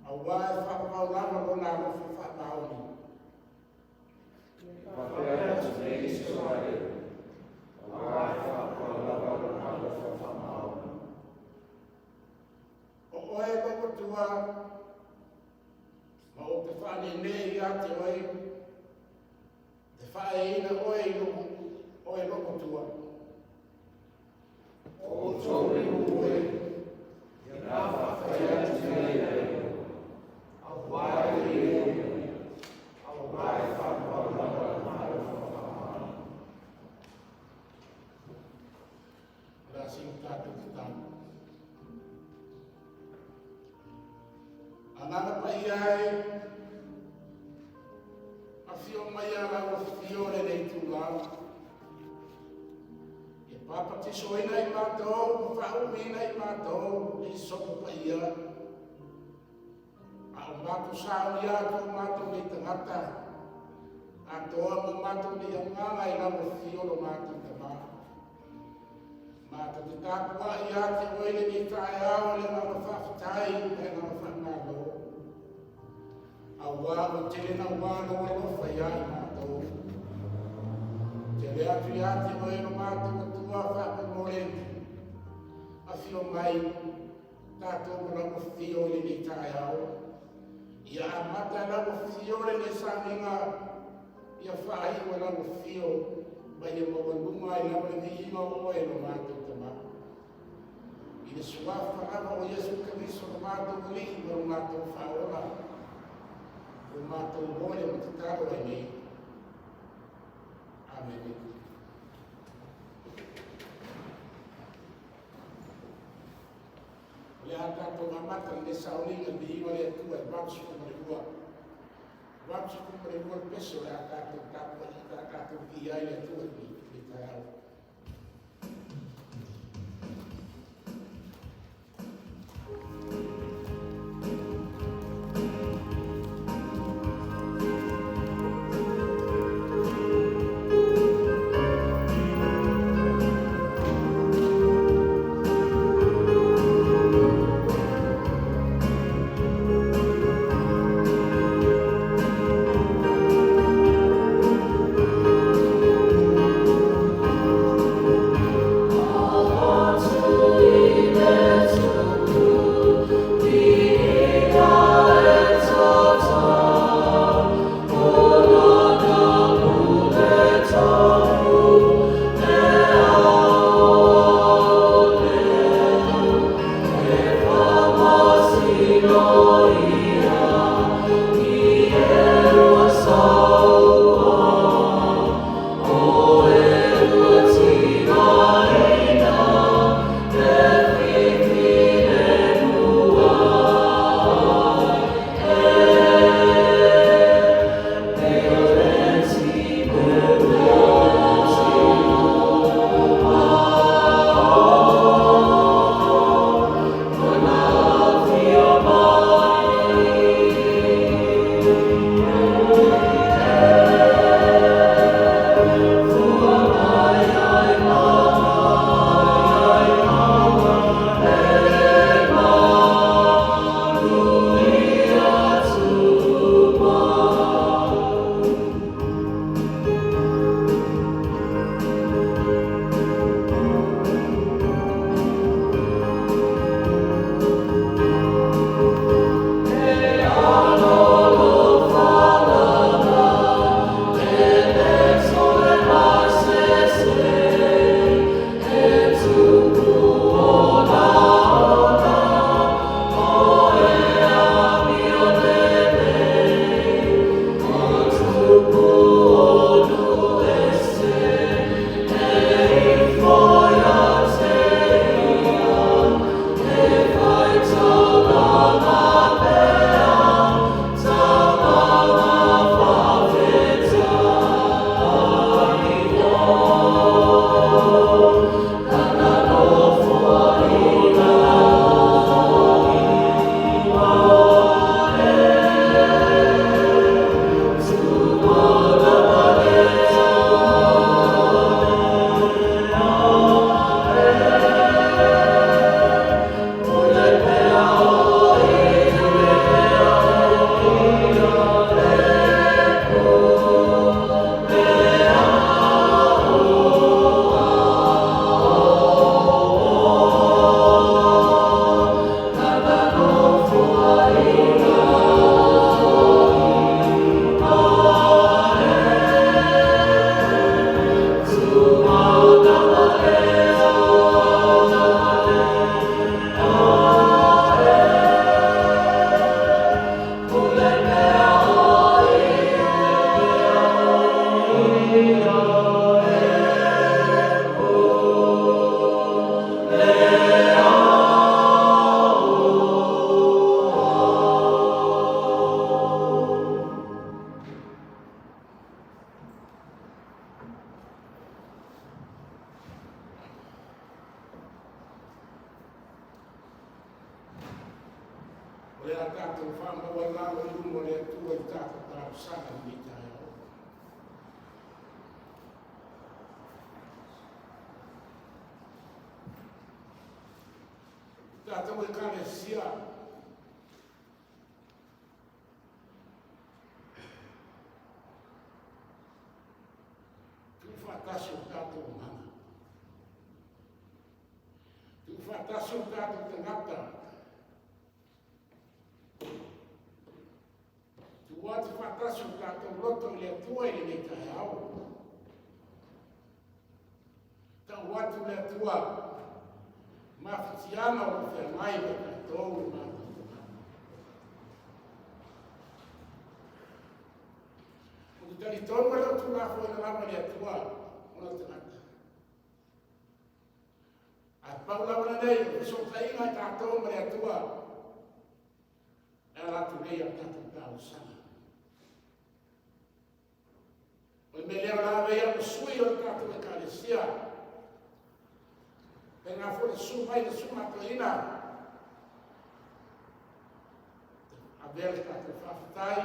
Aua e whakapaulama o nā rofu whakapaoni. Whakapea te te Israel. Aua e whakapaulama o nā rofu whakapaoni. O oe koko tua, ma o te whane nei a te oe, te whae ina oe i loko, oe loko tua. O tori ue, i nā whakapea te te reo. Aua e reo. Aua e whakapaulama o nā rofu whakapaoni. Rā siu tātou te tāna. Anana pai ai, a whio mai ara o whiore nei tūlao. E papa te soina i mātou, whaumina i mātou, i sopo pai a. A o mātou sāuni atu mātou nei tangata. A toa mo mātou nei anganga i ramo whioro mātou te mā. Mātou te tāpua i ate oile ni tae ao le ngama whawhitai e ngama whanaro. A wāma tele na wāno e lofa i ai mātou. Tele atu i ate oile mātou atua whapamore. A whio mai tātou mo ramo whio le ni tae ao. Ia a mata ramo whio le ne sāminga. Ia whai wa ramo whio. Mai e mawanunga i ramo ni ima oe no mātou. I le suafa ama o Yesu Karisto na mātou li, o mātou whaola, o mātou moe o te taro ai nei. Amen. O le a tātou mamata le saulinga ni iwa le atua e wapsu kumarikua. Wapsu kumarikua peso le a tātou tātua i tā tātou ki ai le atua ni le tāau. Aua le a tātou whāmaua ngāo I lumo le atua I tātou tāu sana ni tai au. Tātou e kalesia. Tu whātasu tātou mana. Tu whātasu tātou tangata. Tu wātu whātasu tātou roto le atua I le tai au. Tā wātu le atua. Mafitiana o te mai me tātou I mātou. O te tari tonu e rotu ngā fo ina lama le atua, ona te ngata. A paula wana nei, o so tainga I tātou ma le atua, e ratu nei a tātou tāu sana. O me leo la vea o sui o tātou e kālesia, e ngā fōre sumai le sumatoina. A vele tātou whawhitai,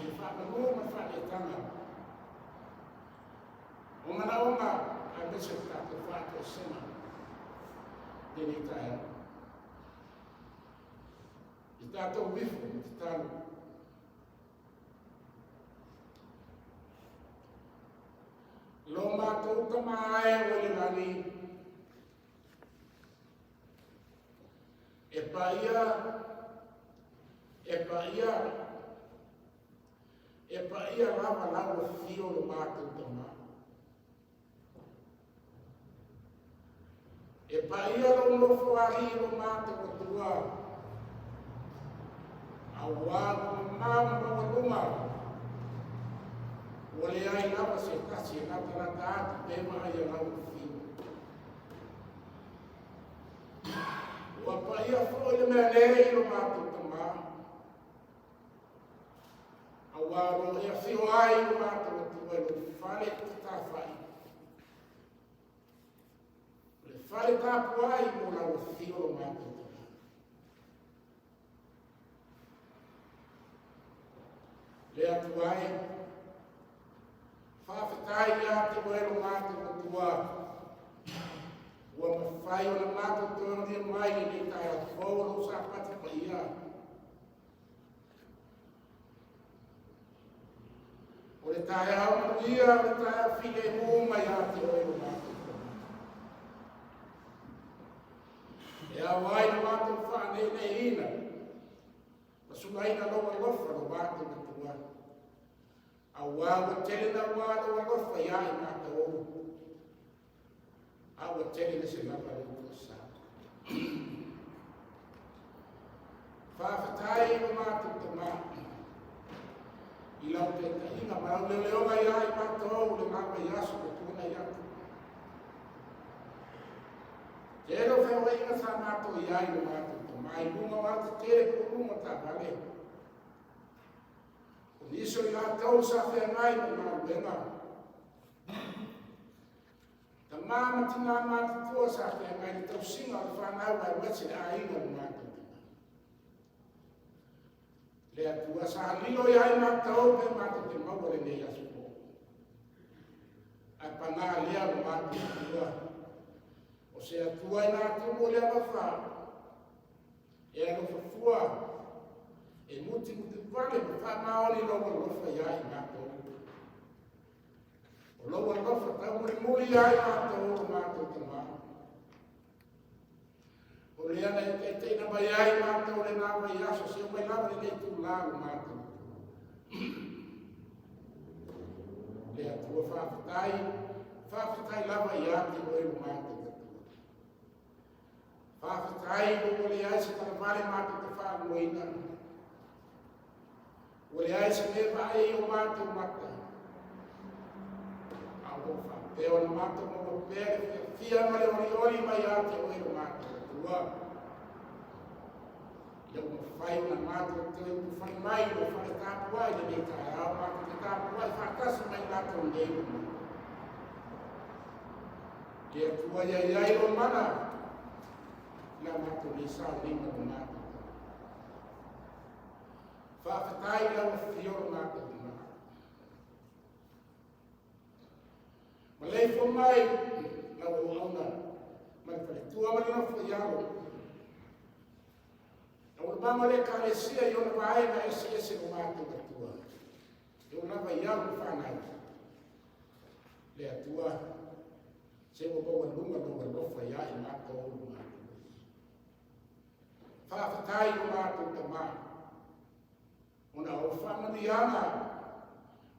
le whakanua ma whanetanga. O mana onga, a mese tātou whātua sema. Tēnei tai au. I tātou wifu, I te tālu. Lo mātou kamae o le ngani, e paia lava lawa fio le mātou tama. E paia lo lofo ahi lo mātou atua. A wago māma walunga. Wale ai lava se kasi e nata ati pema ai lawa fio. Wapa ia fo le mea nei lo mātou tama. A waro ia whio ai lo mātou atua lo whare ta whai. Le whare tāpu ai mo lau whio lo mātou tama. Le atu ai, whawhetai ia te moe lo mātou atua. Ua mawhai o na mātou tōna ria mai ni tai a whoro sa pati pa ia. O le tai au na ia, o le tai au while mōma ia te oe o mātou tōna. E a wai na mātou whanei nei ina. Masuna ina loa lofa no mātou na tua. A wawa tele na wā loa lofa ia I mātou oru. Awa tele na se lapa le utosa. Whawhatai o mātou tama. I lau te tainga marau le leonga ia I mātou le mapa I aso ke tūna I atu. Te ero whewa inga sa mātou I ai o mātou tama. I lunga wata tere ko lunga ta vale. O niso I la tau sa whea ngai mo ngā luenga. Ta mama tina mātou tua sa te ngai ni tau singa o whanau ai wetse a inga o mātou tina. Le atua sa halilo I ai mātou pe mātou te maua le nei asu po. Ai pana lea o mātou tua. O se atua I nā tumo le alafa. E alofa fua. E muti vale ma wha maoni loa lofa I ai mātou. Loa lofa tau muri ai mātou o mātou tama. O le ana e teina mai ai mātou le nā mai aso se mai lawa le nei tū lāu mātou. Le atua whawhitai lawa I ate o e o mātou tatua. Whawhitai o le ai se tana vale mātou te whānuina. O le ai se me vai o mātou mata. Te o na mātou mo pere, fia mare ori mai ate o e o mātou tua. Ia o mawhai o na mātou te o whai mai o whai tāpu ai le nei tai au, mātou te tāpu ai whakasa mai mātou nei o mai. Ia tua iai o mana, ia mātou nei sā lima o mātou. Whawhetai lau whio mātou te mā. Ma lei fo mai, lau o auna, mai whare tua mani na fo iaro. Au na mama le ka lesia i ona vae na ese o mātou ka tua. I ona va iaro ka whanau. Le atua, se mo bawa lunga lofa ia i mātou o mātou. Whawhetai o mātou te mā. Ona o whamani ana,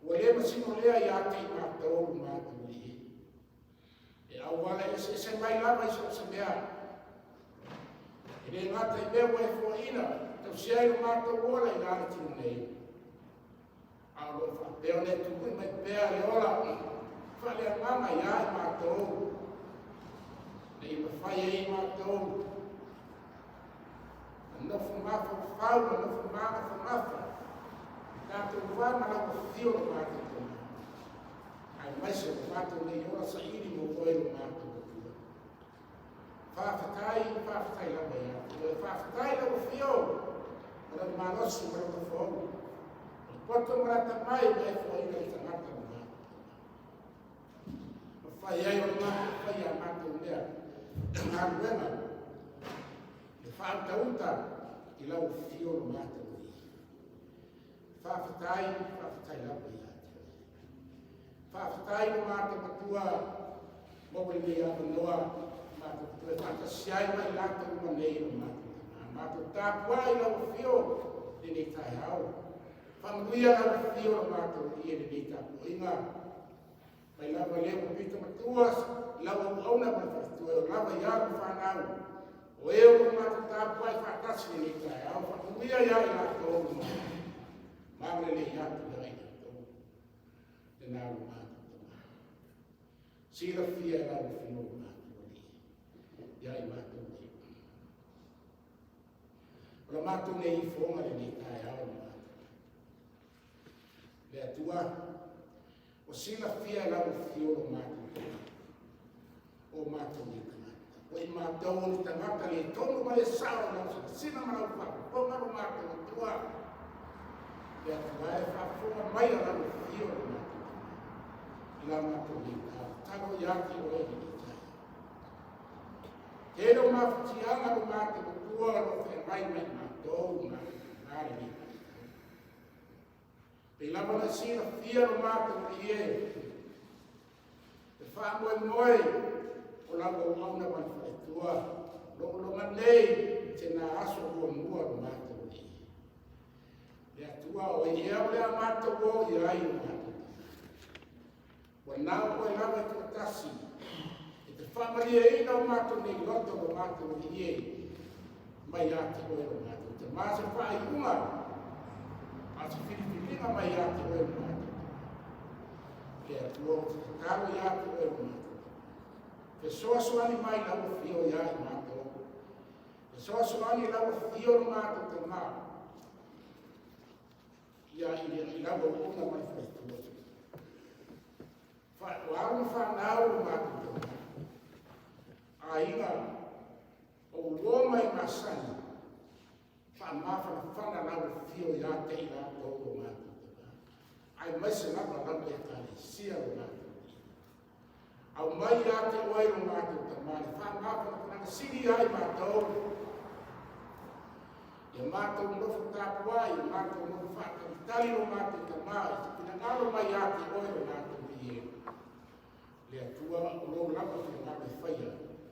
o le masino lea i ate i mātou o mātou i. E au wale ese mai lava i sa mea. E le ngata i mea wai fua ina, tau siai o mātou ola i nāna tino nei. Au lo whapeo ne tuku mai pēa le ola, whale a mama i ai mātou. Ne i mawhai e i mātou. Nofu mafa whau, nofu mafa mafa. Tātou wāma la ko whio o mātou tōna. Ai maise o mātou nei ora sa iri mo koe o mātou katua. Whawhetai lawa ia. Whawhetai lawa whio. Mara mānosu mara ka whau. Poto mara ta mai mai whaina i tangata o mātou. Whai ai o mātou, whai a mātou mea. Ngāruenga. E whautauta i lawa whio o mātou. Whawhetai lawa ia. Whawhetai o mātou katua, mawai ni a manoa, mātou katua e whakasiai mai lātou manei o mātou. Mātou tāpua i lawa whio, ni nei tai hau. Whamuia lawa whio o mātou i e nei tāpua inga. Mai lawa leo pita matuas, lawa uauna mai whakatua, lawa ia o whanau. O eo o mātou tāpua i whakasi ni nei tai hau. Whamuia ia i lātou o mātou. Mamre le yatu le aina tō. Te nāru mātu tō. Sira fia nāru whino mātu wani. Iai mātu nei. Ora mātu nei I whonga le nei tai au mātu. Le atua, o sira fia nāru whino mātu tō. O mātu nei kamata. O I mātou ni tangata le tonu ma le sao nāru sina marau whaka. Pongaro mātu atua. E a vai whafonga mai a rau whio o mātou. I la mātou ni tā. Taro i ake o e ni tai. Tēro mawhatianga o mātou tua ro whai mai mai mātou ngāre ni mātou. Pei lama na sira whia o mātou i e. E whamoe moe o lama o mauna mai whai tua. Longa nei te nā aso o mua o mātou. E atua o I ea lea mātou o I ai o mātou. Wa nāo koe lawa I tuatasi. E te whamari e ina o mātou nei loto o mātou I e. Mai ate oe o mātou. Te māse whae unga. Māse whiriwhiringa mai ate oe o mātou. E atua o te karo I ate oe o mātou. Ke soasoani mai lawa whio I ai mātou. Ke soasoani lawa whio o mātou te mātou. Ia I lawa una mai whaitua. O aru whanau o mātou te mā. A inga o loa mai masani. Whamawhana whana lawa whio I ate I lawa o mātou te mā. Ai maise lawa lawa e tāne sia o mātou. Au mai ate oe o mātou te mā. Whamawhana whanaka siri ai mātou. Ia mātou nofu tāpua, ia mātou nofu whakavitari o mātou ka māi, te pinangaro mai ate oe o mātou I e. Le atua o lou lama pinangaro I whaia,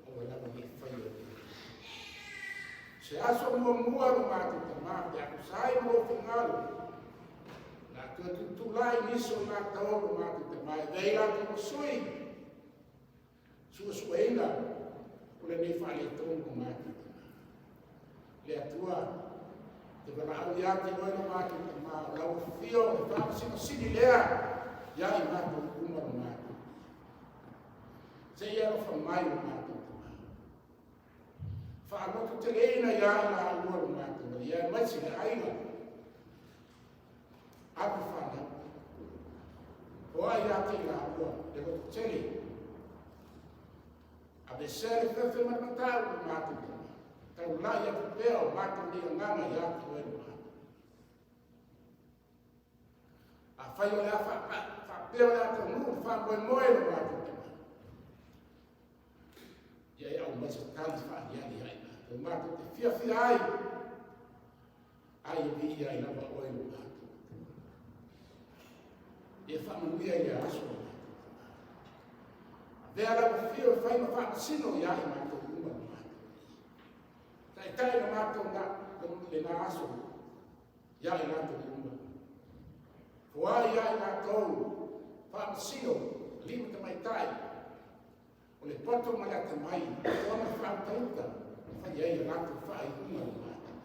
o e lama I whaia. Se aso mua o mātou ka māi, te ako sai mo pinangaro. Nā tua tutulai niso mātou o mātou ka māi, vei ate mo sui. Sua sueina, o le nei whale tōngu o mātou ka māi. Le atua, te warau I ate oe no mātou te mā lau whio e whamasino sini lea ia I mātou kuma no mātou. Se ia no whamai o mātou te mā. Whaanotu te reina ia I la aua o mātou. Ia maisi le aiga. Apu whanau. O ai ate I la aua. Le roto tele. A be sere whewhi matau o mātou te mā. Tau lai atu pēo mātou ni nganga I ate oe no mātou. whai o lea whapea o lea te nuu, whamoe moe no mātou te mai. Ia au mai sa tali whaaniani ai mātou, mātou te whiawhia ai. Ai e vi ai nawa oe no mātou. Ia whamanuia ia aso no mātou. Vea lau whio e whai ma whamasino i ai mātou uma no mātou. Tai no mātou na le nā aso, ia i mātou uma. Fua ia i mātou whamasino, lima te mai tai. O le poto ma le ata mai, o ma whautauta, whai ai a mātou whai uma no mātou.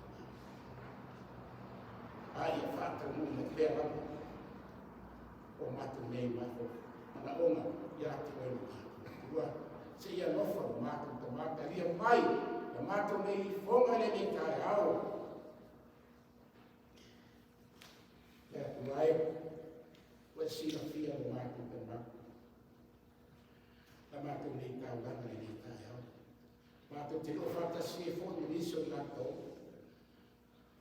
Ai e whātau mui na kea rama o mātou nei mātou. Mana onga i ati oe no mātou. Ua, se ia nofa o mātou ta mātou. Ria mai, na mātou nei i whonga le ni kai au. Lea tu ai, ua sina fia o mātou ta mātou. Na mātou nei tau lana le ni kai au. Mātou te lo whātasi e whonu niso i lātou.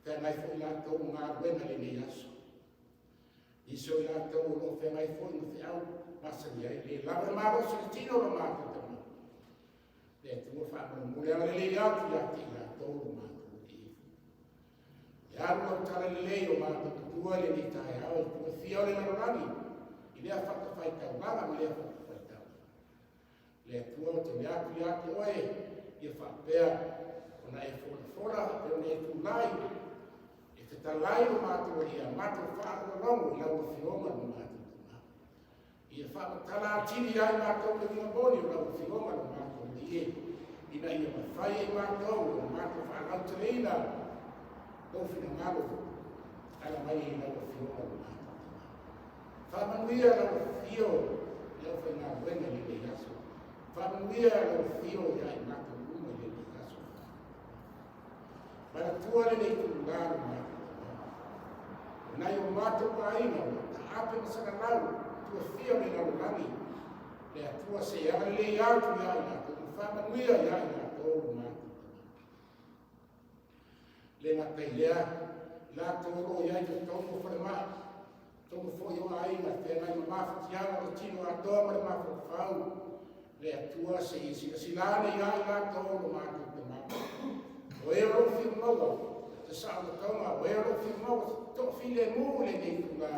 Te mai foi lá tau ngā wena le nei aso. Iso i lá tau no te mai foi no te au masani ai. Le lawa maro se tino no mātou te mau. Le te mo whaama mule ala le au ki ati lá tau no mātou te ifu. E aru au tala le lei o mātou te tua le ni tae au. E tua fia o le narorani. I lea whakawhai tau lana ma lea whakawhai tau. Le tua o te mea ki ati oe. I whakapea ona e fora e ona e tūlai. Te talai o mātou ia mātou whaarongo i lau whionga no mātou tuna. Ia whaatala atiri ai mātou le vina boni o lau whionga no mātou ni e. Ina ia mawhai e mātou o mātou whaarau te reina. Tau whina ngalo ala mai i lau whionga no mātou tuna. Whamanuia lau whio lau whai ngā wenga li le yaso. Whamanuia lau whio ia i mātou uma li le yaso. Para tuare nei tūlaro mātou. Nai o mātou aina, ta ape masaka lau, tua whia me lau lani. Lea tua se ale le iautu ia i nātou, i whamanuia ia i nātou o mātou. Le ngatai lea, nātou ro ia i te tongo wharemaa. Tongo fo i o aina, te nai ma mawhatianga o tino a toa mare mawhawhau. Lea tua se i silane ia i nātou o mātou te mātou. O e ro whiu maua, te sao na taunga, o e ro whiu maua, tō while mū le nei tūnā.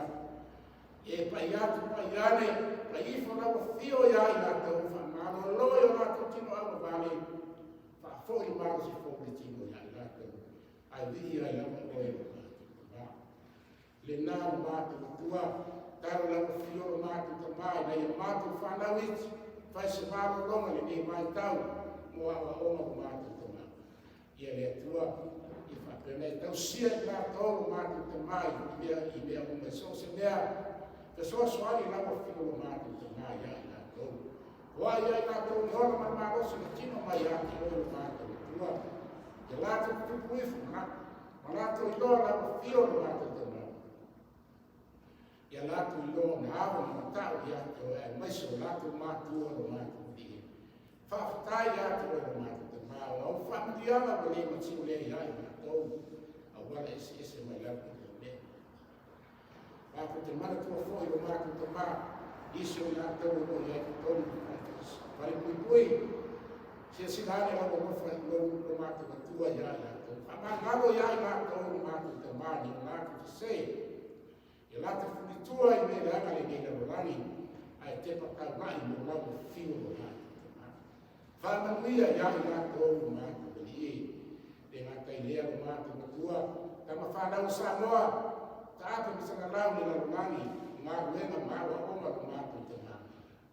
E pai atu, pai ane, pai ifo rawa whio ia i nātou, whamaro loi o nātou tino au vāne, whafori māro si fōkri tino ia i nātou. Ai vihi ai lama oe o nātou. Le nā o mātou tua, taro lawa whio o mātou tamai, nei o mātou whanau iti, whai se māro ronga le nei mai tau, mo awa oma o mātou tamai. Ia le tua, Pernei tau sia i nā tōru mātou te mai, i mea o me so se mea, te so soari lawa whio o mātou te mai ia i nā tōru. Hoa ia i nā tōru ni hora man mā rosa na tino mai ati o mātou tua. Te lātou tupu ifu, ma lātou i loa lawa whio o mātou te mai. Ia lātou i loa na awa na matau i ati o e maiso lātou mātou o mātou di. Whawhatai ati o mātou te mai, o whamdiana o le matio le i ai nā. A wala ese mai lau ki te mea. Pāko te mana tua fōi o mātou te mā, isi o nā tau o i ai ki tōnu ki mātou. Pare pui pui, sia sinane lau o mawhai o mātou ka tua i ai nātou. Pama ngaro i ai nātou o mātou te mā, ni o nātou te se. I lata funi tua i me leanga le nei lau rani, ai te pakau mai mo lau o whio o mātou te mā. Whamanuia i ai nātou o mātou te ni e. Le ngatai lea o mātou matua, ta mawhanau Samoa, ta ape misanga lau le larunani, ngā ruenga māua oma o mātou te mā.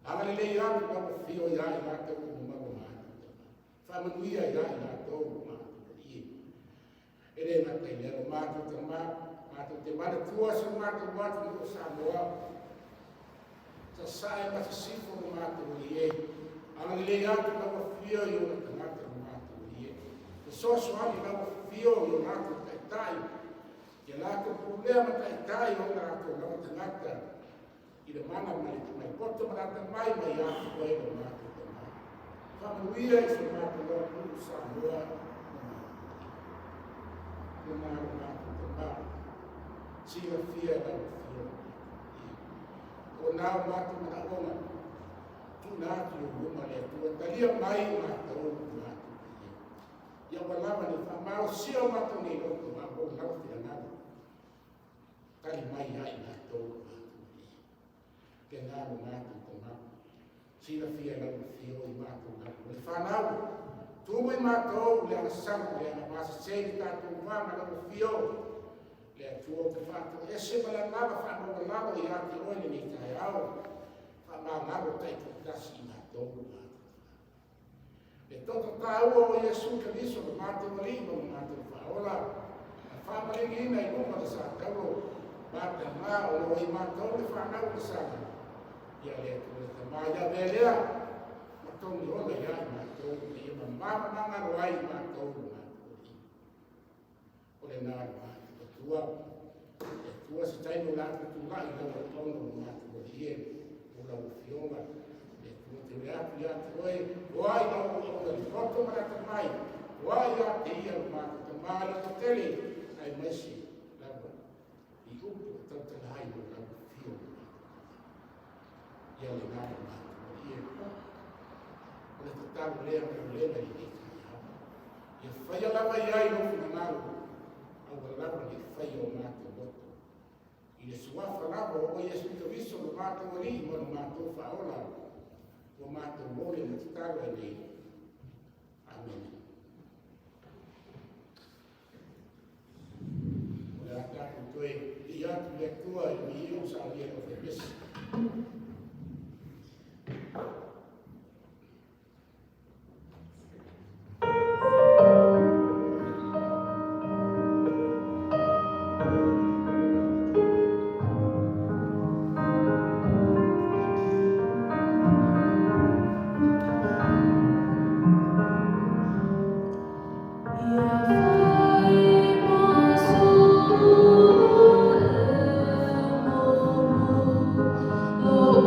Anga le lei atu ka mo whio i ai nātou o mātou mātou te mā. Whamanuia i ai nātou o mātou te ie. E le ngatai lea o mātou te mā, mātou te mana tua sa mātou mātou o Samoa. Sa sae mata sifo o mātou o ie. Anga le lei atu ka mo whio i o te mātou. So soani lawa whio i o nātou taitai. Ia nātou problema taitai o nātou lawa tangata. I le mana mai poto marata mai atu koe o nātou tamai. Whamanuia i so nātou lawa kuru Samoa. Nātou tamai. Sila whia lawa whio. o nā mātu mana onga. Tu nā ki o ruma le tua talia mai mātou mātu ki e. Ia walawa ni whamau sio mātou ni roto mā o lau whia ngana. Kari mai ai mātou mātu ki e. Ke ngāru mātu ko mā. Sira whia lau whio i mātou ngāru. Le whanau. Tūmui mātou le ana samu le ana māsa sēni tātou wāma lau whio. Le atua te whātou. E se mala ngāra whanau lalo i āki oile ni tai au. Whamā ngāro tai kutasi i mātou mātou. Le toto tāua o Iesu Kariso le mātou marima o mātou whaola. A whamaringi ina i ruma le sātau. Mātou ngā o lo i mātou le whanau le sāna. Ia le atua le tamāia velea. Mātou ni ola ia i mātou. Ia mamama ngaro ai i mātou mātou. Ole ngāro mātou. Tua se taino lātu tu lai lau tono mātu o hie o lau whionga. Tua te reatu ia te oe, o ai lau o ngari roto marata mai, o ai ia te ia o mātu te māla to tele, ai maisi lau i upu o tau te lai o lau whionga. Ia le ngāra mātu o hie. O le te tau lea o lea i te hau. Ia whaia lava i ai no whina ngāru. Au walawa ni whai o mātou loto. I le suafa lava o Iesu Kariso o mātou ali mo no mātou whaola. O mātou mole na titaro e nei. Amen. O le atako koe i atu le kua i mi iu sa lia o te mesi. Oh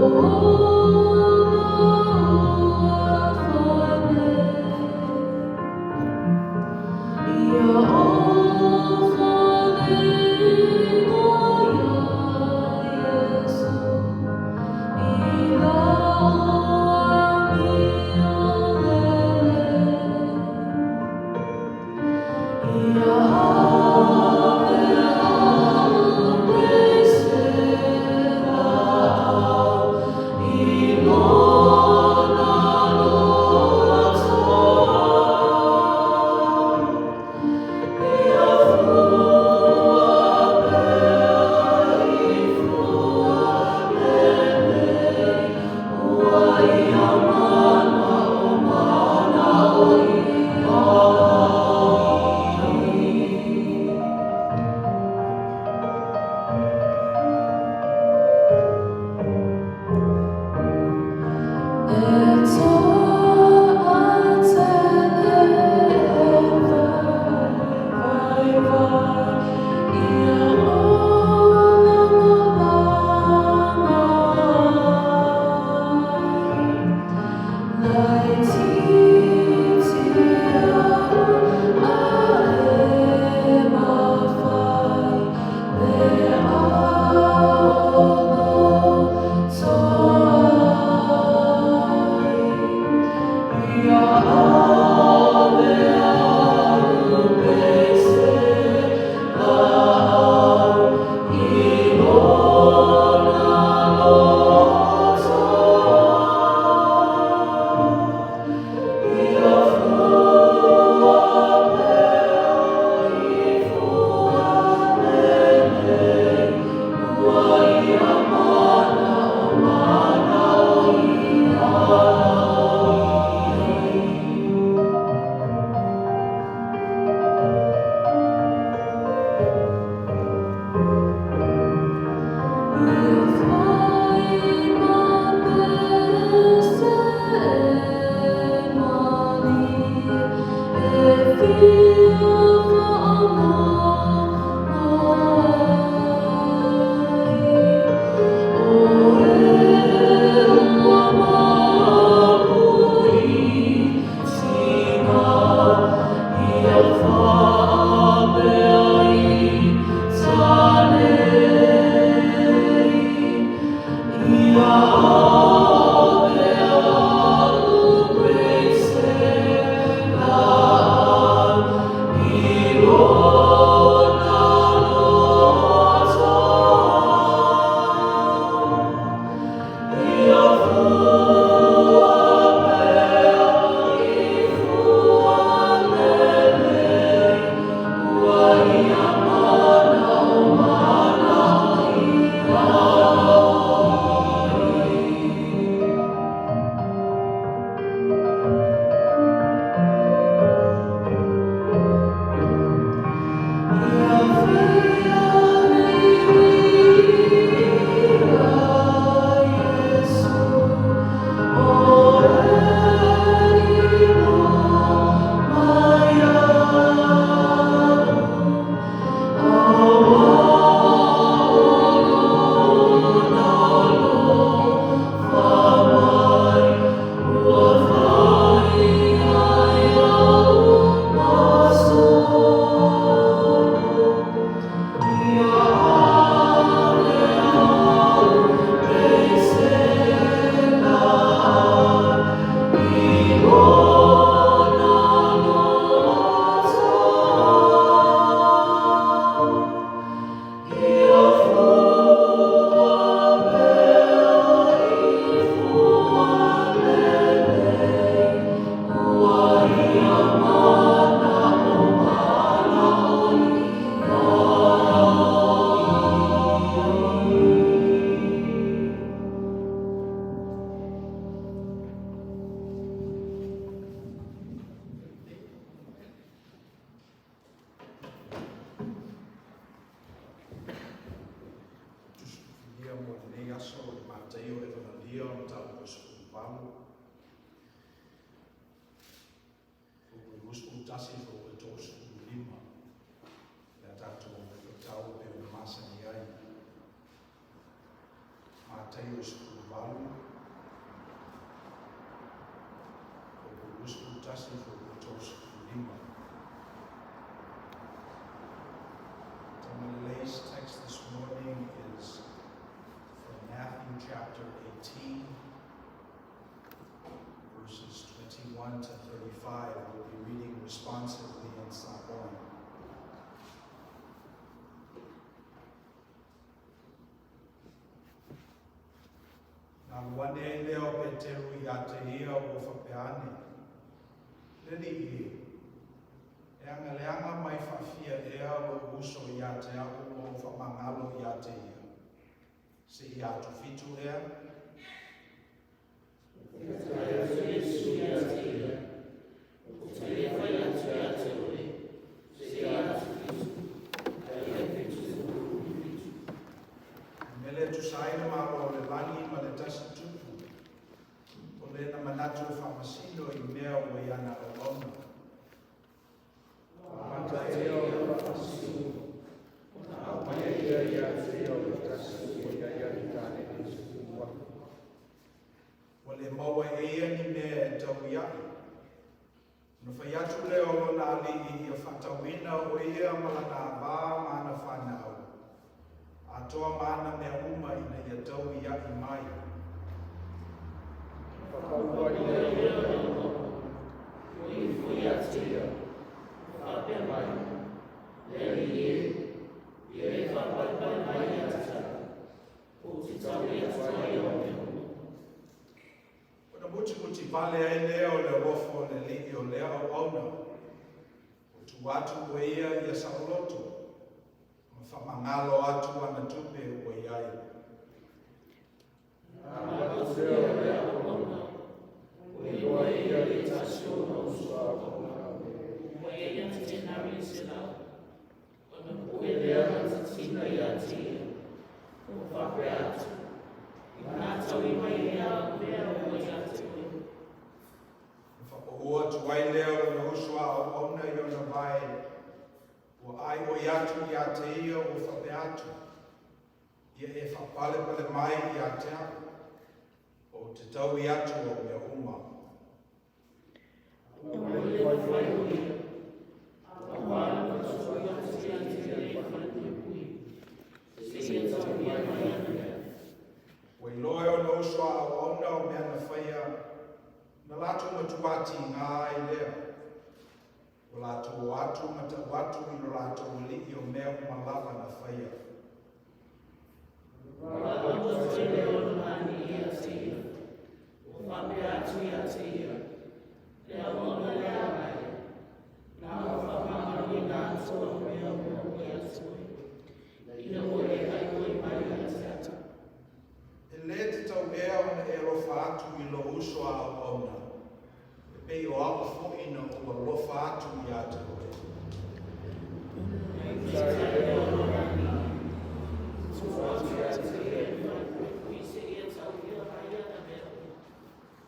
Today's text this morning is from Matthew chapter 18, verses 21 to 35. We'll be reading responsively in Samoan. Nā wane leo pe teru I te ia o whapeane. Leni I e anga mai whawhia ea o uso I a te au o whamangalo I a te ia. Se I atu fitu ea. Mele tu saina maro o le lani ma le tasi tupu. O le na manatu whamasino I mea o I ana o ona. Wale maua e ia ni mea e tau iai. No whai atu leo o nā li I ia whatawina o ia malana wā mana whanau. Atoa mana mea uma ina ia tau iai mai. Muti vale ai leo le rofo le liki o lea o auna. O tu atu o ia I saoloto. Ma whamangalo atu ana tupe o iai. Ua tu ai leo na usua o ona I ona vai. O ai o iatu I a te ia o whape atu. Ia e whapale pale mai I a te aku. O te tau I atu o mea uma. Wai loe o na usua o ona o mea na whaia. Na latu matuati ngā ai lea. O latu o atu matawatu I no latu o liki o mea umalava na whaia. E le te tau ea ona e rofa atu I lo usua o ona. Pei o awa fuina o wa lofa atu I a te koe.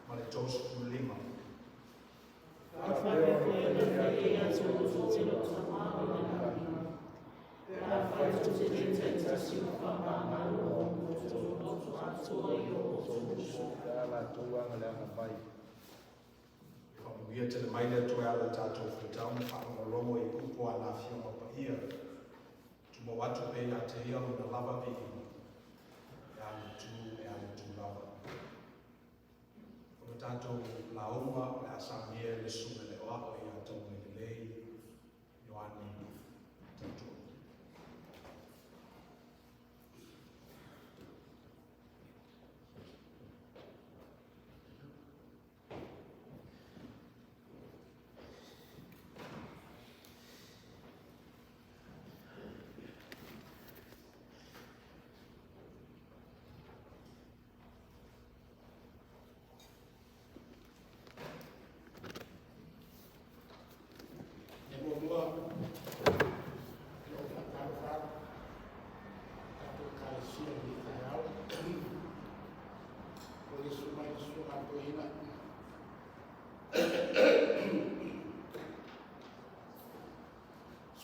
Ma le tausu kulima. Ia te mai le toe ala tātou whetau na whakarongo I upo a la whionga pa ia. Tumo watu pe a te ia na lava vi e ale tu lava. Kono tātou la uma le asamia le sume le oa I a tau me le lei Ioani tātou.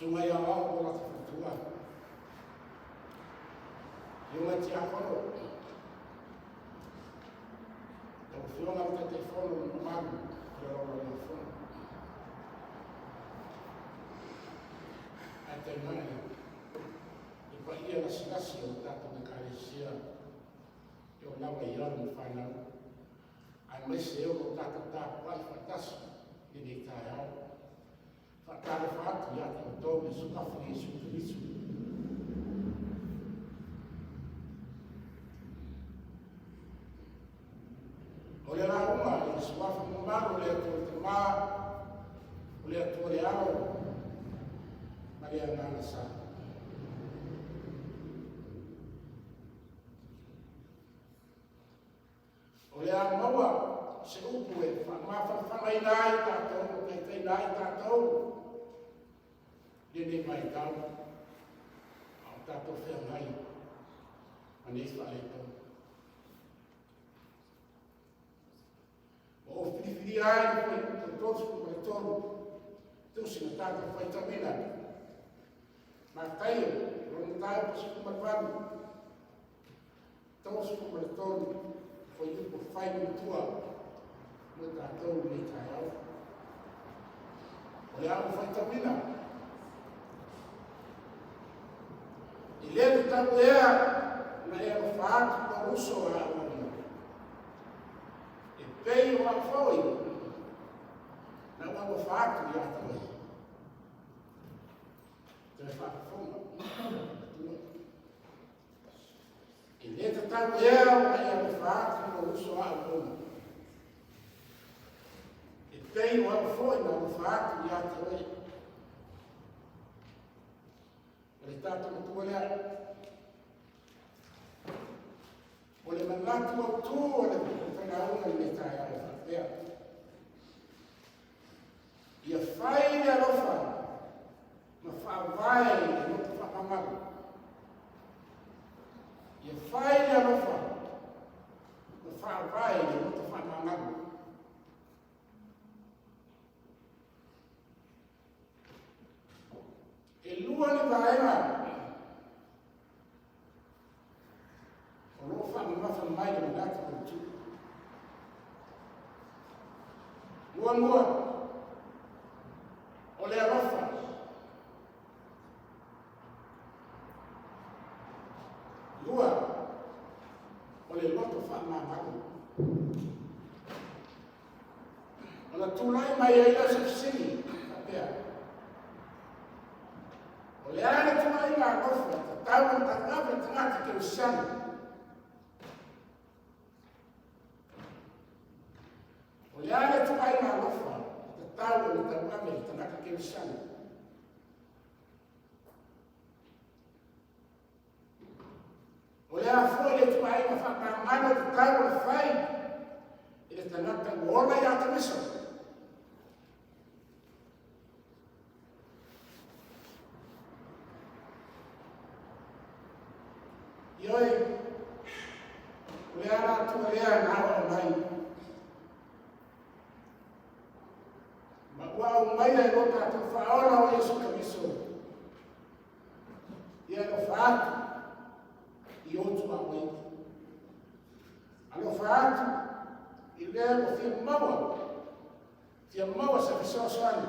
Sungai yang awak bola tertua. Yang macam apa? Kalau film kita telefon memang kalau orang telefon. Ada mana? Ibu ia nasi untuk negara Malaysia. Yang lama ia menfanau. Malaysia untuk tak kualitas ini kaya. Fakar fatu ya kidogo suka fuisu Kristo. Olha lá uma, eles sofrem no mar, olha todo o mar, olha todo o ar, Maria Nana sabe. Olha a moa, se o poe, fama inai tatou, tem inai tatou. Dia mai tau, au tātou whengai, manis whae tau. O whiriwhiri ai, koe tōsu ko mai tōru, tūsi na tātou whai tamina. Mā taio, rongo tāio pasi ko mai whanu. Tōsu ko mai tōru, koe yuko whai mutua, mo tātou ni tai au. O le au whai tamina. Ele está na era fato para o soar e veio a foi não é o fato já também então fato foi ele está na era fato para o soar e veio a foi não o fato já também. Ritato mutualea ole manatu o tu ole whanaunga I me tae au whakea. Ia whai a rofa ma whawai e noto whakamaru. Ia whai a rofa ma whawai e noto whakamaru. E lua ni vaera o lo fa ma mai de nata ko tu lua o le rofa lua o le loto fa ma o la tulai mai ai la sini apea. Le ale tu mai na kofa, tawa takawa tangata ke usana. Le ale tu mai na kofa, tawa takawa tangata ke usana. Le a foi tu mai na fa mana tawa fai. Ele tangata ngona ya tamisa. Yoi, kuliara tu kuliara nawa mai. Magua umai na gota tu faora o Yesu Kristo. Ia alofa atu I otu awai. Alofa atu I lea o fia maua sa fesoasoani.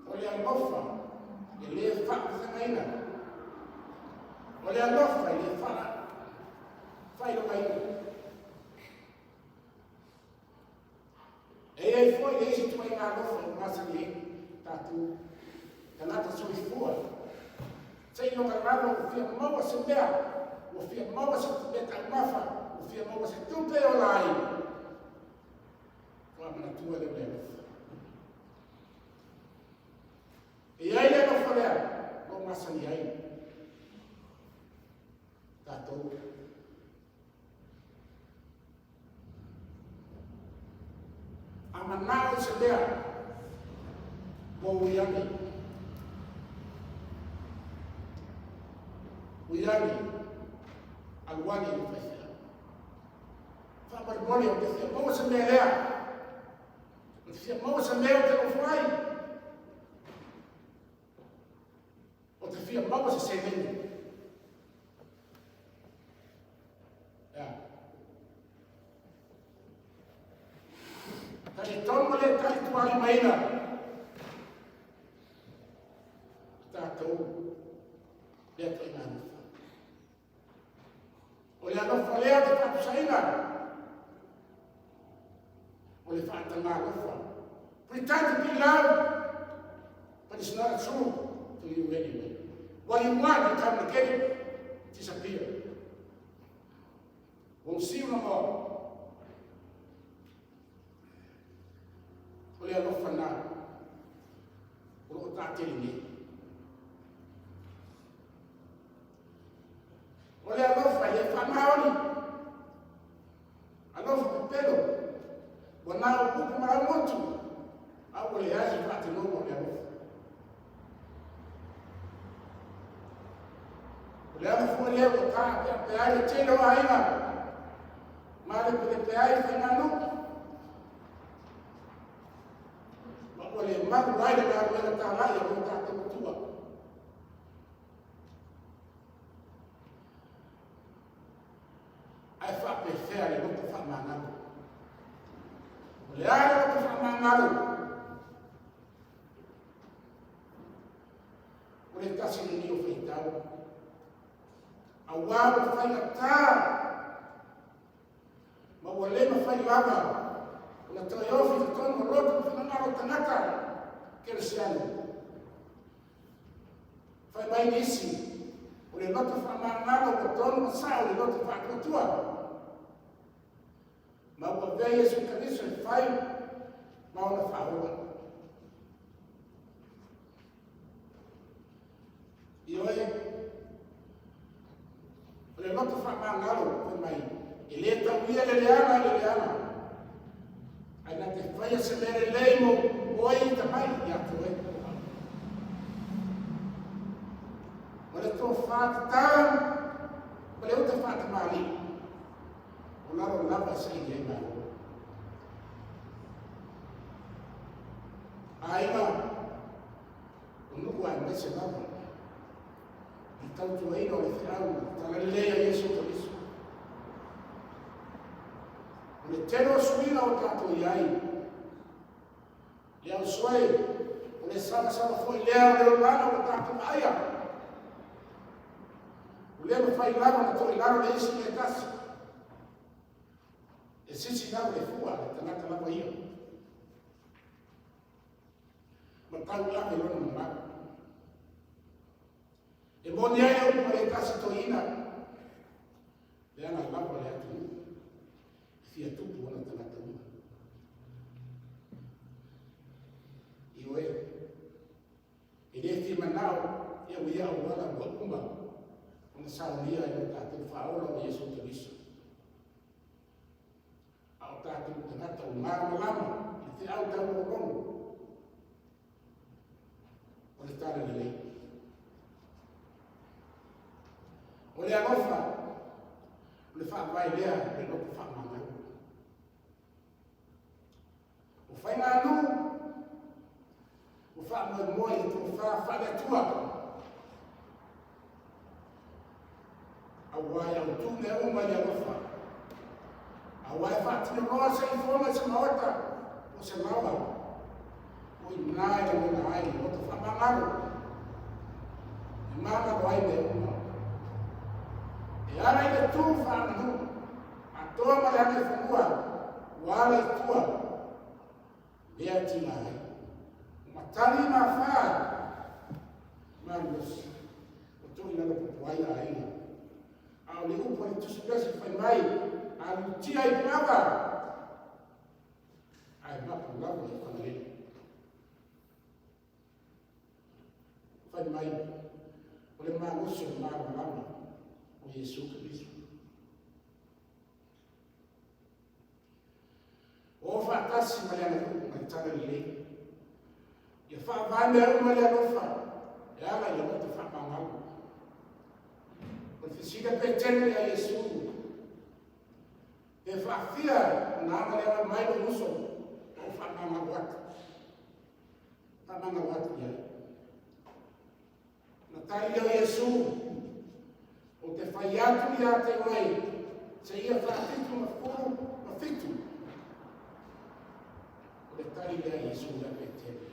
O le alofa I lea whakathangaina. O le alofa I lea whailongaina. E foi esse tu ainda alofa I masa ni tatu. Kanata soifua. Sei no karano o fia maua se mea. O fia maua se beta mafa. O fia maua se tupe o lai. Wa mana tua le leo. E ai le no falea. O masa ni ai. Tatou. Amanao se mea. Mo uiani. Uiani. Aluani o pefea. Whaparibole o pefea. Maua se mea lea. O te maua se mea o te ofuai. O te fia maua se semeni. Kari tono le kai tuari maina. Tātou le atu ina anafa. O le anafa lea te papusaina. O le whaatanga anafa. Pretend to be loud, but it's not true to you anyway. What you want, you come to get it, disappear. Won't see you no more. O le alofa nā, o lo tāteri ni. O le alofa i e whamaoni. Alofa pepelo. Wa nā o kupu mara motu. A o le azi whate nomo o le alofa. O le alofa o le o tā pe ai tēlo aina. Ma le pe ai whainanu. O le maru ai le maru ena tārai e o tātou tua. Ai whape whea le moto whamangaro. O le ai le moto whamangaro. O le tasi ni o whaitau. A wāwa whainga tā. Ma o le ma whai lava. Na toi ofi te tono roto whanangaro tangata keresiano. Whai mai nisi, o le loto whamangaro o tono masao le loto whakotua. Ma ua vei Yesu Kariso e whai maona whaoa. I oe, o le loto whamangaro whai mai, e le tauia le leana. Aina te whaia se mere leimo oi ta mai i atu e. O le tō whāta tāng, o le uta whāta māli. O laro lava se i e mālo. Aina, o nuku ai mese lava. I tautu eina o le whiau, tala lea Yesu Kariso. O le tero suina o tātou iai. Le au soe, o le sana foi lea o le orana o tātou aia. O lea ma whai lava na toi laro le isi le tasi. E sisi nao le fua, le tanaka lava ia. Ma tau lave lona mamau. E moni ai au pa le tasi toina. Le ana lava le atu. Fia tupu ana tanaka uma. I oe. E le fi manao, ia wia au wala ua uma. Ona saunia e o tātou whaola o Yesu Kariso. A o tātou tanaka o ngāma lama, i te au tau o rongo. O le tāra le lei. O le alofa, o le whaavai lea, le loko whaamangau. O whainga anu, o wha moe le tofa whaletua. Awai au tūne uma le alofa. Awai whaatino roa se I whonga se maota o se maua. O I nai le muna ai, o te whamangaro. I mana ai le uma. E ara I le tū whananu. A toa ma le ane whanua. Wale tua. Ea tina ai. Matali ma whaa. Manus. O tui nana pupuaia aina. Au le upo le tusi pesi whai mai. Au tia I pava. Ai mapu lawa I whanare. Whai mai. O le manusi o maru lawa. O Yesu Kristo. O whaatasi ma le ana kuku mai tana li lei. Ia whaavane au ma le alofa. E ala ia wata whaamangau. O le fisika petene a Yesu. E whaafia na ama le ana mai o uso. O whaamangau atu. Whaamangau atu ia. Na tari o Yesu. O te whai atu ia te oe. Se ia whaafitu ma furu ma fitu. Le tari lea Yesu la petene.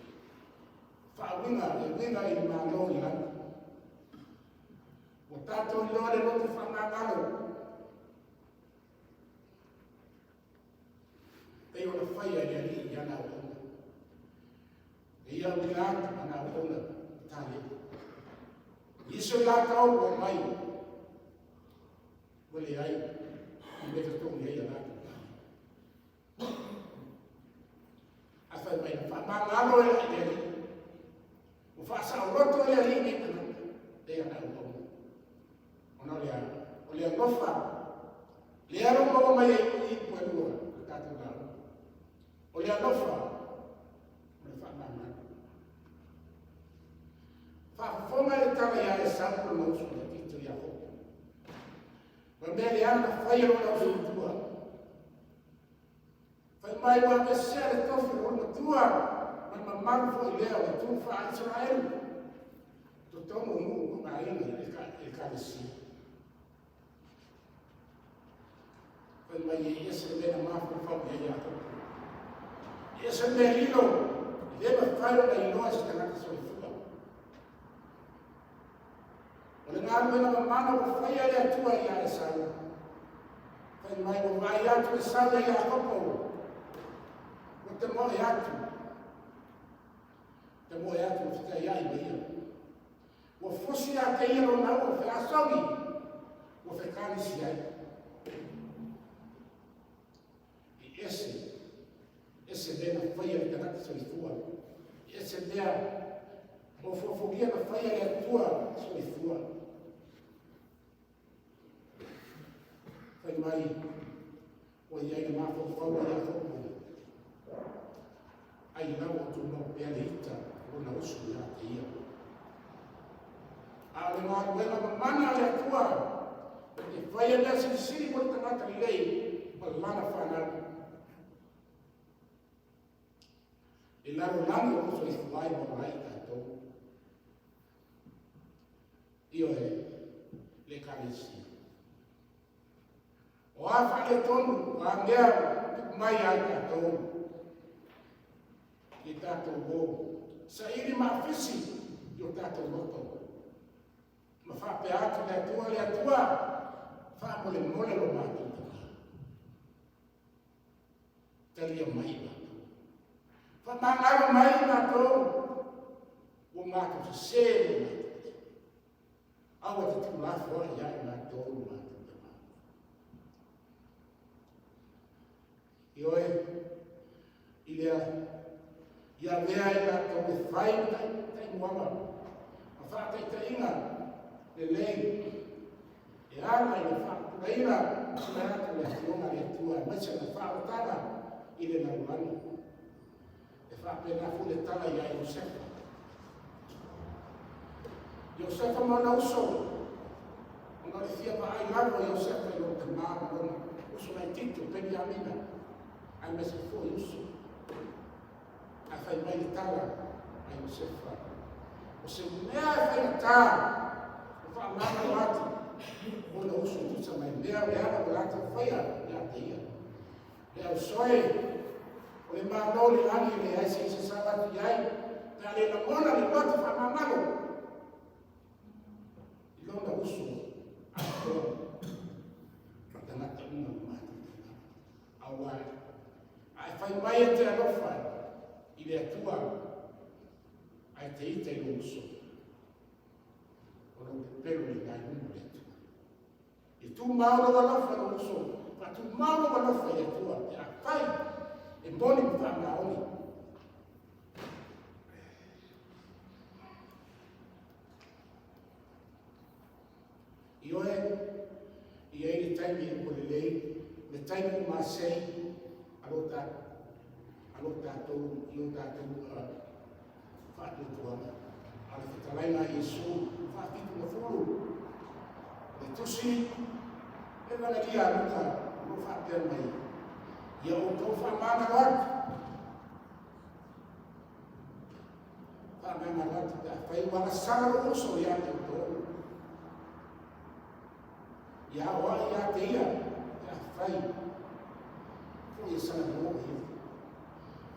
Whaawinga e winga I mano I lana. O tātou I loa le roto whanangalo. Pei o na whaia I ali I ana o ona. E ia winga atu ana o ona tali. Yesu la tau o mai. Wale ai. I meka tongi ai ana. Whai mai na whamangalo e lai ali. O whaasau roto e ali ni kana. E ana o tonu. Ona o lea ngofa. Lea rongo o mai I puelua. Tātou gao. O lea ngofa. O le whamangalo. Whaafonga e tala ia e sampo na usu na tito ia hopo. Wa mea le ana whaia o na usu tua. Mai wa ke se le tofu o na tua ma mamaru fo I lea o tu fa Israel to tomo mu ma ina e ka desi Pai mai ese le na mafu fa me ya to ese le lilo le ma faro na ino ese na ka so fuga o le na me na mamana o fa ya le tua ya esa Pai mai o vai ya tu sa ya kopo te moe atu. Te moe atu o whita iai me ia. Ua fosi a te ia rona ua whi asongi. Ua whi kānisi ai. I ese mea na whaia I tanaka so I fua. I ese mea o fofogia na whaia le atua so I fua. Whai mai, o iai na mafo whaua ia hopo. Ai lau o tu no pea le ita o na usu ia te ia. A le ngā kuena mamana le atua, e whaia mea sirisiri mo le tangata I lei, ma lana whanau. E laro lani o usu I whai mo rai tātou. Io e le kānesi. O a whale tonu, o a ngea mai ai tātou. I tātou wō. Sa iri mawhisi I o tātou roto. Ma whape atu le atua, whaapole mole lo mātou tama. Talia mai mātou. Whamangaro mai mātou, o mātou se sēle mātou. Awa te tu lafo a iai mātou mātou tama. I oe, I lea, ia mea I la tau e whai tai muama. A whaatai ta inga le lei. E ana I le whaakura ina na atu le tionga le atua. Maisa na whaakutana I le narulani. E whaapena fu le tala I a Iosefa. Iosefa mana uso. Ona le fia pa ai lavo Iosefa I lo te maa mana. Uso mai tito, peni amina. Ai mese fu uso. A fai mai le tala a Iosefa se mea e whainata, o whaamanga o atu, o na usu tusa mai mea leana o lata whaia, ia te ia. Lea o soe, o le mālo le ani le aise i se sabatu iai, na le na mona le watu whaamamalo. I lona usu, a toa, ka tangata una o mati. Awai, ai whai mai e te alofa, i le atua, ai te ita i lo usu. O lo te pelo le ngai umu le atua. I tu mauro alofa lo usu, pa tu mauro alofa i atua, te a whai, e moni pa maoni. I oe, i e ni taimi e ko le lei, le taimi o masei, alo tātou, whaatutuana. Ale te talaina Iesu, whaatitu na furu. Le tusi, e wana ki a luka, no whaatea mai. Ia o tau whaamana watu. Whaamana watu, te a whai wana sara uso ia te utoru. Ia oa ia te ia, te a whai. Fo ia sana mo ia.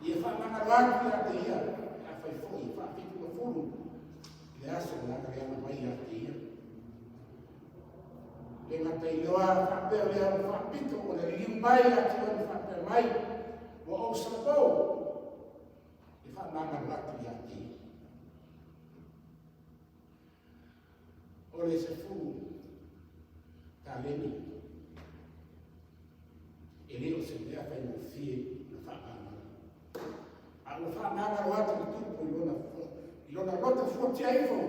Ia whaamana watu ia te ia, te a whai fo ia whaatitu na furu. Le aso na kareana mai ia te ia. Le ngata i loa whapea lea o whapito o le limbai a te o whapea mai o o sabou. E whamanga watu ia te ia. O le se furu ta leni. E leo se mea whai mo fie na whamanga. A o whamanga watu i tupu i lona rota fuati aifo.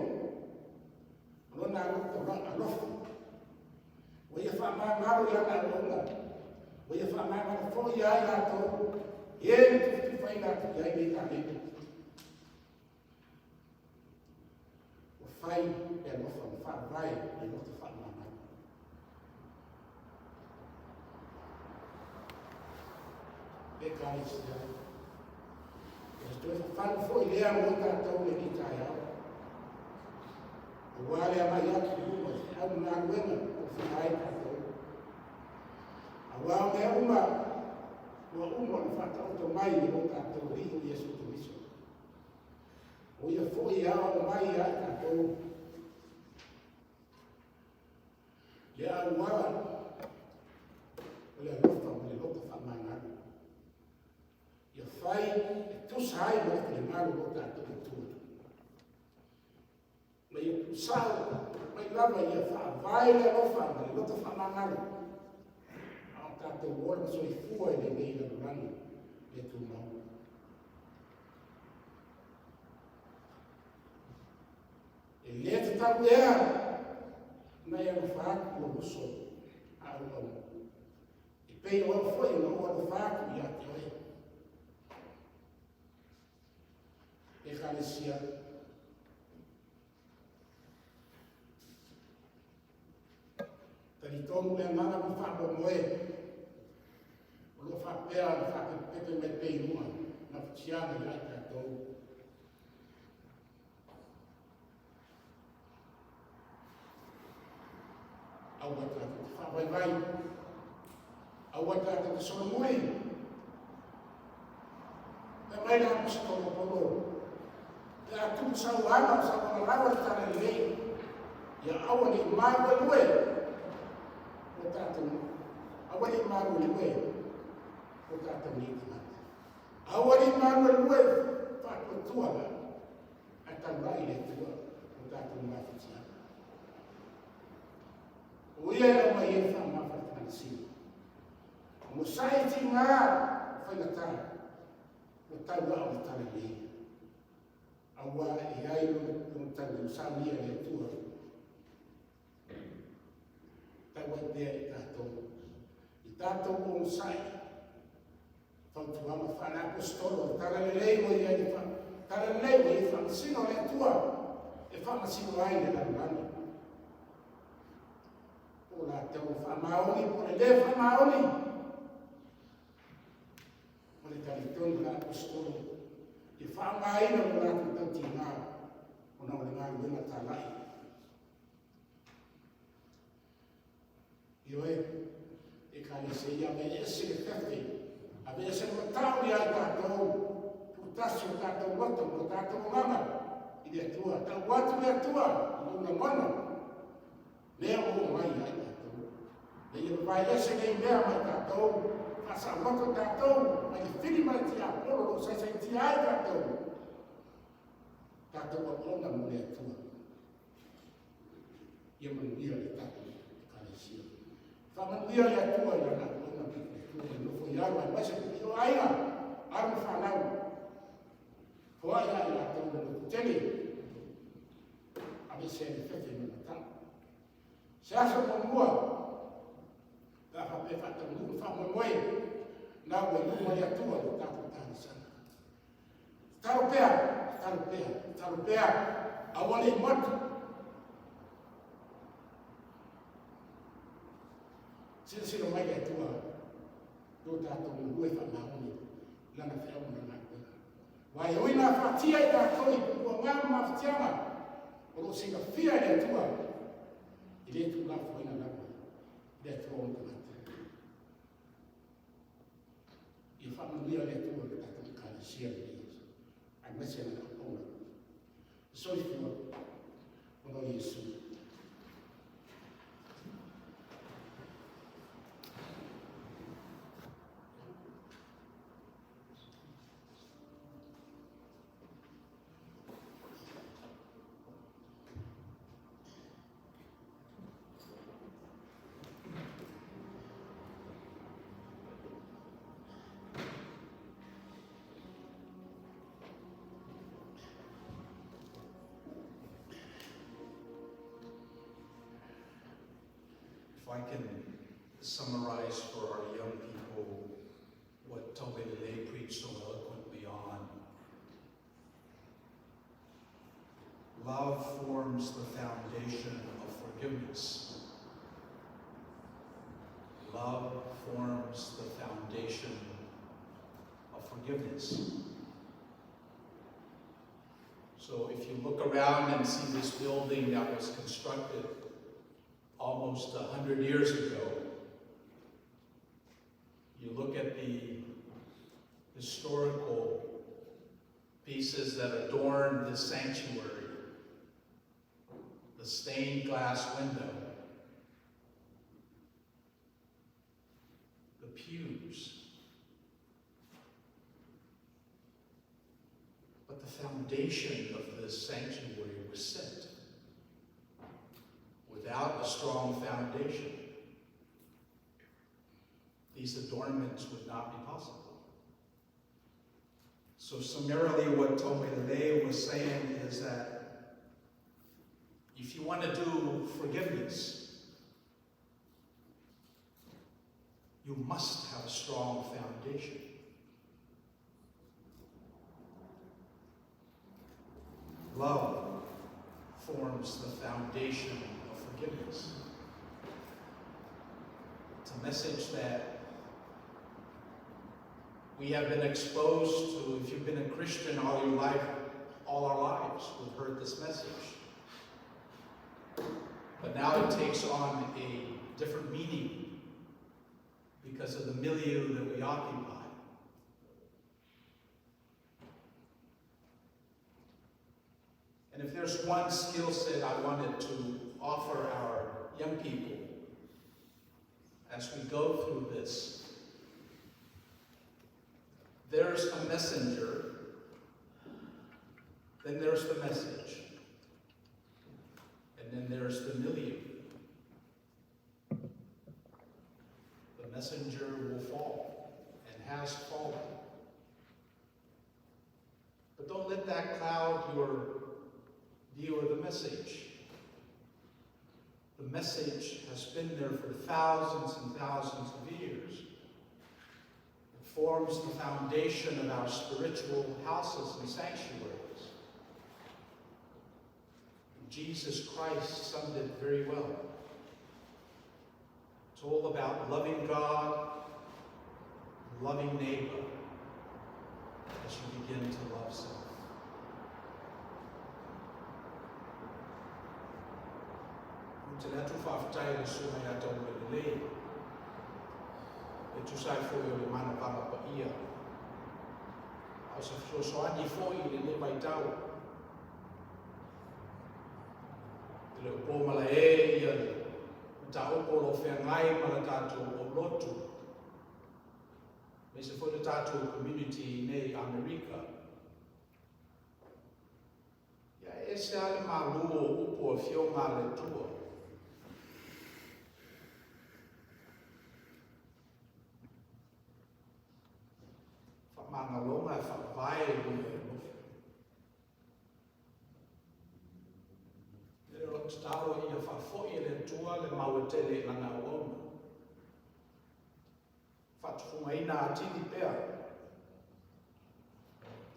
Lona rota alofu. O ia whamangaro ia ngā ronga. O ia whamangaro fo ia ai rātou. E tu whai rātou ia i ka leke. O whai e lofa o whawai e lofa whamangaro. E ka isi ai. E stoi whanu fo i lea mo tātou le ni tai au. O wale a mai atu ruma se au ngā ruenga. Ai tātou. A wao mea uma, ua uma na whakauto mai ni o tātou ri o Iesu Kristo. O ia fōi ao mai ai tātou. Le au wala, o le alofa o le loka whamangaro. Ia whai, e tusai mai te le maru o tātou e tua. Ma ia tusau, mai lava ia whaavai le ofa, le loto whamangaro. Ao tātou ora so i fua i le nei na rurani, le tū mau. E le te tapu ea, mai anu whaaku o muso, au au. E pei o au foi, na o anu whaaku i ate oe. E kalesia, tani tomu le mana mo whako moe. O lo whapea na whake pepe me pei rua, na whatiana i ai kātou. Au wata te whawaiwai. Au wata te sono mui. Te mai na musa tolo polo. Te a tupu sau ana, sau ana lawa tana i lei. Ia awa ni maua lue. O tātou, awa ni maru lue, o tātou ni tamata. Awa ni maru lue, whako tuala, a tau rai le tua, o tātou mawhitia. O ia e mai e whamawhata si. Mo sai ti ngā, whainata, o tau rao le tala le. Awa e ai lo tau saunia le tua, tawa dea i tātou. I tātou o sai. Whautuama whana apostolo. Tara lelei o ia i wha. Tara lelei o i whamasino le tua. E whamasino ai le larurani. O la tau whamaoni. O le le whamaoni. O le taritonu la apostolo. I whamaina o la tau ti ngā. O na o le e ka le se ia me ese le tete, a me ese matau ia i tātou, putasi o tātou wata, o tātou nganga, i le atua, tau watu le atua, i luna mana, lea o mai ia i tātou, le ia vai ese nei mea mai tātou, asa wako tātou, mai le whiri mai ti apolo, o sai ti ai tātou, tātou a ona mo le atua, ia manuia le tātou, kalesia. Whamanuia le atua ia na ona ki le tua, le nofo i au, mai se ki o aia, aru whanau. Hoa ia i tātou na nuku tele, a me se le whete na matau. Se asa monua, ka whape whatamu, whamamoe, nā ua luma le atua le tātou tāne sana. Taro pea, awale i matu. Sila mai le atua, do tātou na lue whamahoni, lana whiau na nākuna. Wai oi nā whatia i tātou i kua ngā mawhatianga, o lo singa whia le atua, i le tu ngā whaina lawa, i le atua o nkamata. I whamanuia le atua le tātou i kālesia le Yesu. Ai mese na kapona. Soi whiua, ono Yesu. If I can summarize for our young people what Tove Lele preached so eloquently on. Love forms the foundation of forgiveness. Love forms the foundation of forgiveness. So if you look around and see this building that was constructed almost 100 years ago, you look at the historical pieces that adorn the sanctuary, the stained glass window, the pews, but the foundation of this sanctuary was set. Without a strong foundation, these adornments would not be possible. So summarily, what Tove Lele was saying is that if you want to do forgiveness, you must have a strong foundation. Love forms the foundation of forgiveness. It's a message that we have been exposed to. If you've been a Christian all your life, all our lives, we've heard this message. But now it takes on a different meaning because of the milieu that we occupy. And if there's one skill set I wanted to offer our young people as we go through this, there's a messenger, then there's the message, and then there's the milieu. The messenger will fall and has fallen. But don't let that cloud your view of the message. The message has been there for thousands and thousands of years. It forms the foundation of our spiritual houses and sanctuaries. Jesus Christ summed it very well. It's all about loving God, loving neighbor, as you begin to love self. te le atu whaafitai le suna ia tau le lei. E tu sai foi o le mana panga pa ia. Au se soani foi le le mai tau. Le upo mala e ia le. Ta upo lo whea ngai mala tātou o lotu. Me se foi le tātou community nei Amerika. Ia e se ale maluo upo e whio ngā le tua. Mangalonga e whakawai e mui e muwhi. E ro taro i a whawhoi e le tua le mauetele i langa uona. Whatufunga ina atini pea.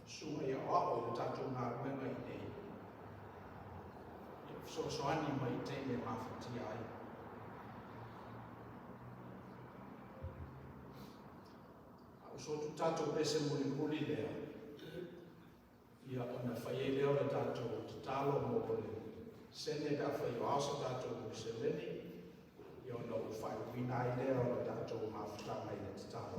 Sunga i a wao i le tatu ngā ruenga i nei. I so soani mai tene mawhati ai. So tu tato pese muli lea. Ia ona whai leo na tato te talo mo pole. Sene ka whai o asa tato mo se leni. Ia ona u whai wina i leo na tato mawhutanga i le te talo.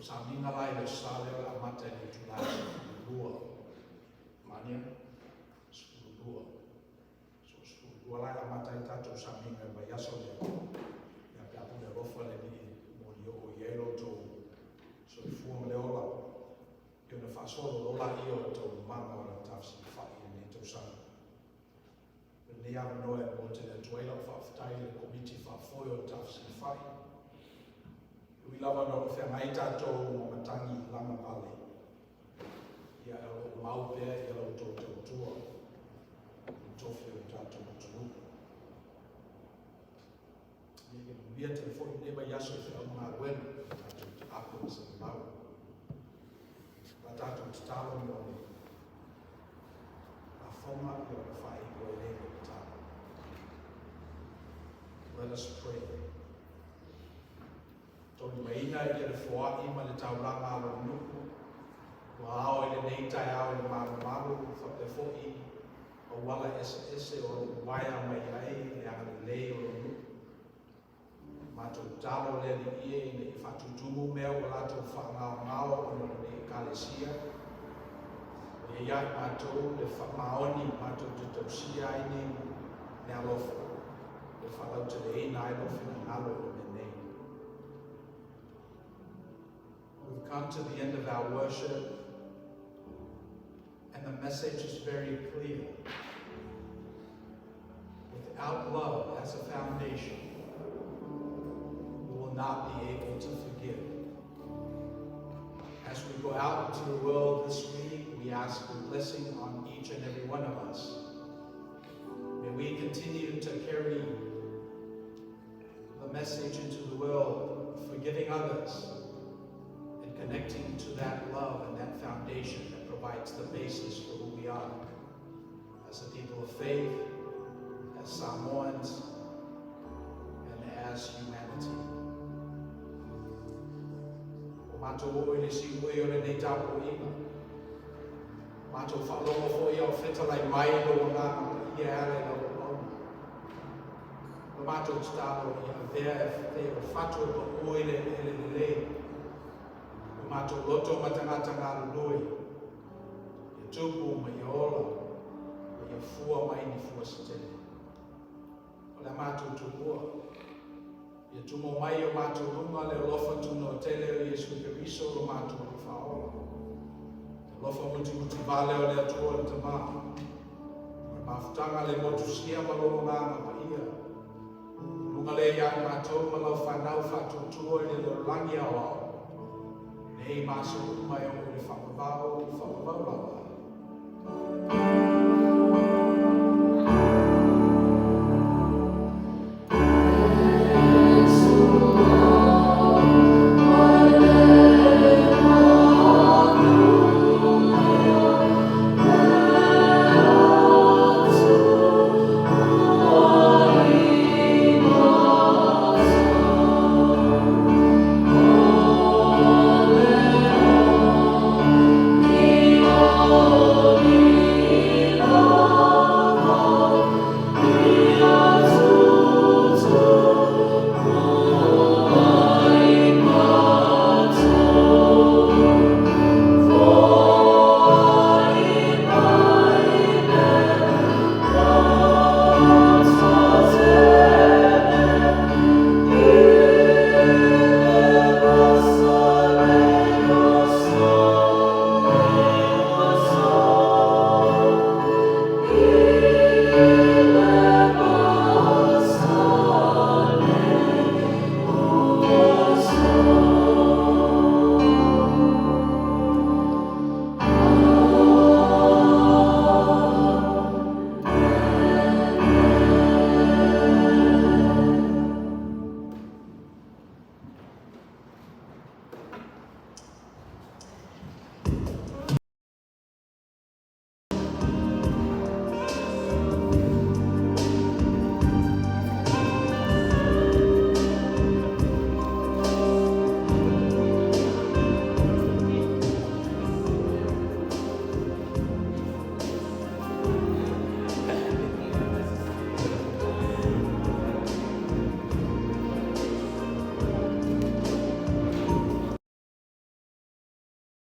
saminga lai le sale o la mata ni tula lua. Mania, lua. So lua lai la mata i tato saminga ba yaso le. Ya piapu le rofa le ni mo ni o yelo to. So i fuong le ola. Yo na fasolo lola io to manga o la tafsi fai ni to sana. Ni ya no e mo te le tuela fa ftai le komiti fa foio tafsi fai. Ui lava no whea ngai tātou o matangi lama vale. Ia e o maupea i alo tō tua. I tofi o tātou tunu. Ia ke mia telefoni neba yaso i whea mga wena. Tātou te ako sa lau. Wa tātou te tālo mo ne. A whonga i o whai o e leo te tālo. Let us pray. Tony maina i le foa i ma le tauranga alo nuku. Wa ao i le nei tai ao i le maru whake fo'i. O wala ese o le waia mai ai le anga le lei o le nuku. Mato talo le li ie i le whatutumu mea o lato whangao ngao o le kalesia. O ia i mato le whamaoni mato te tausia i ni ne alofa. Le whalau te le ina i lofi na ngalo o le nei. We've come to the end of our worship, and the message is very clear. Without love as a foundation, we will not be able to forgive. As we go out into the world this week, we ask for blessing on each and every one of us. May we continue to carry the message into the world, forgiving others, connecting to that love and that foundation that provides the basis for who we are as a people of faith, as Samoans, and as humanity. O mato o ele si ui o le nei tapu ima. Mato whalongo fo ia o whetalai mai lo ngā ia ale lo ona. O mato stalo ia vea e whatu o pa ui le lei. Mato loto matangata ngā lului. Ia tupu ma ia ola. Ia fua mai ni fua satele. O le mato tupua. Ia tumo mai o mato runga le lofa tuno tele o Yesu Keriso o mato o whaola. Le lofa muti vale o le atua o te maa. Ma mafutanga le motu sia malolo ngā ma ia. Runga le ia mato ma lau whanau whatutua i le rangi awao. Nei maso mai o le whakavau lawa.